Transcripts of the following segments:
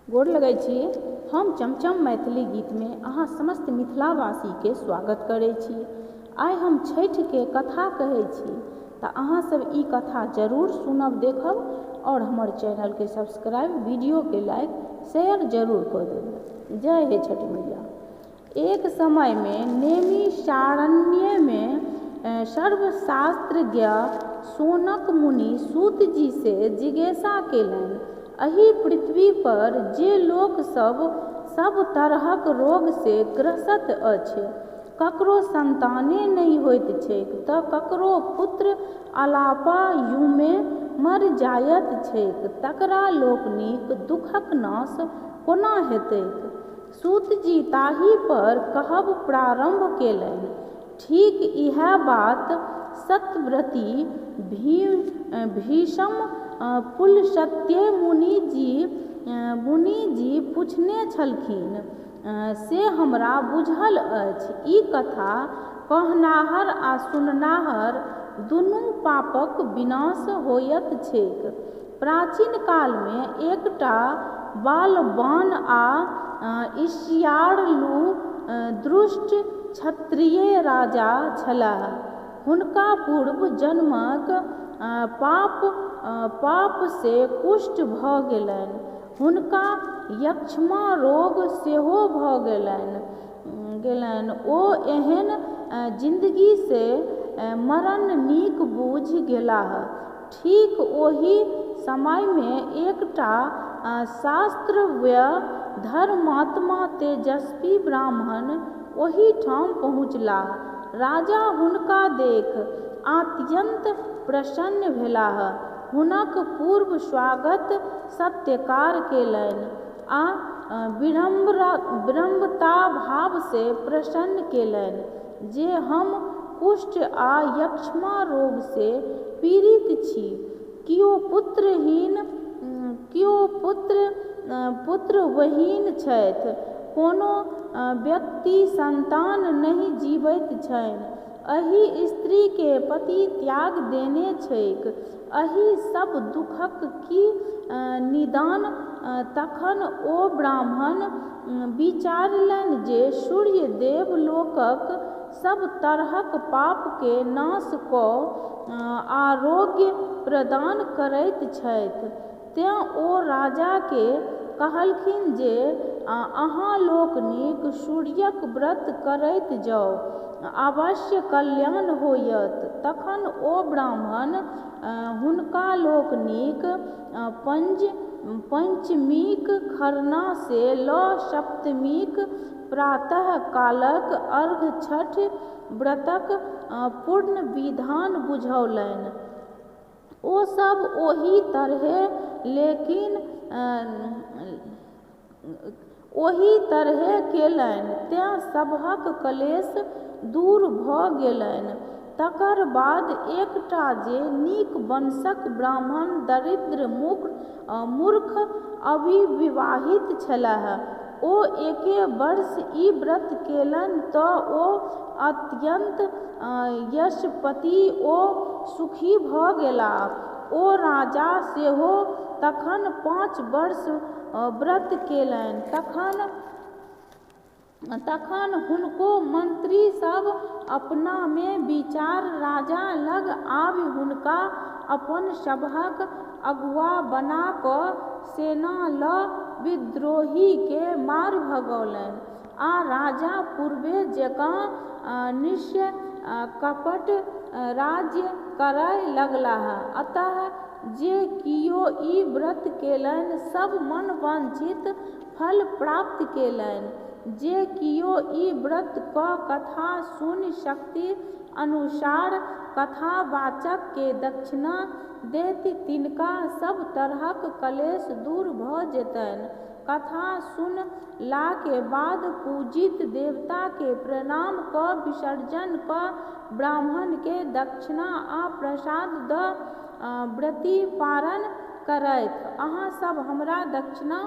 गोर लगै छी। हम चमचम मैथिली गीत में अहाँ समस्त मिथिलावासी के स्वागत करै छी। आइ हम छठ के कथा कहै छी तऽ अहाँ सब ई कथा जरूर सुनब देखब और हमर चैनल के सब्सक्राइब, वीडियो के लाइक शेयर जरूर कर देब। जय हे छठ मैया। एक समय में नैमिषारण्य में सर्वशास्त्रज्ञ सौनक मुनि सूत जी से जिज्ञासा केलनि, एहि पृथ्वी पर जे लोक सब तरहक रोग से ग्रस्त अछि, ककरो संताने नहीं होइत छैक तऽ ककरो पुत्र अल्पायुमे मर जाइत छैक, तकरा लोकनिक दुखक नाश कोना हेतैक। सूत जी ताहि पर कहब प्रारंभ केलनि, ठीक इएह बात सत्यव्रती भीष्म पुलस्त्य मुनि जी पूछने छलखिन, से हमरा बुझल अछि। ई कथा कहनाहर आ सुननाहर दुनू पापक विनाश होयत छैक। प्राचीन काल में एकटा बलवान आ ईर्ष्यालु दुष्ट क्षत्रिय राजा छलाह। हुनका पूर्व जन्मक पाप से कुष्ठ भऽ गेलनि, हुनका यक्ष्मा रोग सेहो भऽ गेलनि। ओ एहन जिंदगी से मरण नीक बूझि गेलाह। ठीक ओहि समय में एकटा शास्त्रज्ञ धर्मात्मा तेजस्वी ब्राह्मण ओहि ठाम पहुँचलाह। राजा हुनका देख अत्यंत प्रसन्न भेलाह, हुनक पूर्व स्वागत सत्कार केलनि आ विनम्रता भाव से प्रश्न केलनि जे हम कुष्ठ आ यक्ष्मा रोग से पीड़ित छी, कियो पुत्रविहीन छथि, कोनो व्यक्ति संतान नहीं जीवैत छनि, एहि स्त्री के पति त्याग देने छैक, एहि सब दुखक की निदान। तखन ओ ब्राह्मण विचारलनि जे सूर्य देव लोकक सब तरहक पाप के नाश कऽ आरोग्य प्रदान करैत छथि। तेँ ओ राजा के कहलखिन जे अहाँ लोकनिक सूर्यक व्रत करैत जाउ, अवश्य कल्याण होयत। तखन ओ ब्राह्मण हुनका लोकनिक पंचमीक खरना से लऽ सप्तमीक प्रातः कालक अर्घ छठ व्रतक पूर्ण विधान बुझौलनि। ओ सब ओहि तरहे केलनि, तेँ सभक क्लेश दूर भऽ गेलनि। तकर बाद एकटा जे नीक वंशक ब्राह्मण दरिद्र मूर्ख अविवाहित छलाह, ओ एके वर्ष ई व्रत केलनि तऽ ओ अत्यंत यशस्वी ओ सुखी भऽ गेलाह। ओ राजा सेहो तखन 5 वर्ष व्रत केलनि। तखन हुनको मंत्री सब अपना में विचार राजा लग आबि हुनका अपन सभक अगुआ बना कऽ सेना लऽ विद्रोही के मार भगौलनि आ राजा पूर्वे जकाँ निष्कपट राज्य करय लगलाह। अतः जे कियो ई व्रत केलनि सब मन वांछित फल प्राप्त केलनि, जे कियो ई व्रत कऽ कथा सुनि शक्ति अनुसार कथावाचक के दक्षिणा देत, तिनका सब तरहक क्लेश दूर भऽ जेतनि। कथा सुनला के बाद पूजित देवता के प्रणाम कऽ विसर्जन कऽ ब्राह्मण के दक्षिणा आ प्रसाद दऽ व्रती पारण करथि। अहाँ सब हमरा दक्षिणा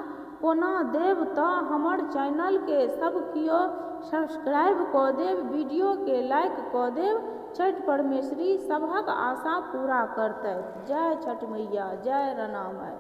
कोना देब तऽ हमर चैनल के सब कियो सब्सक्राइब कऽ देब, वीडियो के लाइक कऽ देब। छठ परमेश्वरी सबहक आशा पूरा करतै। जय छठ मैया, जय रणा माय।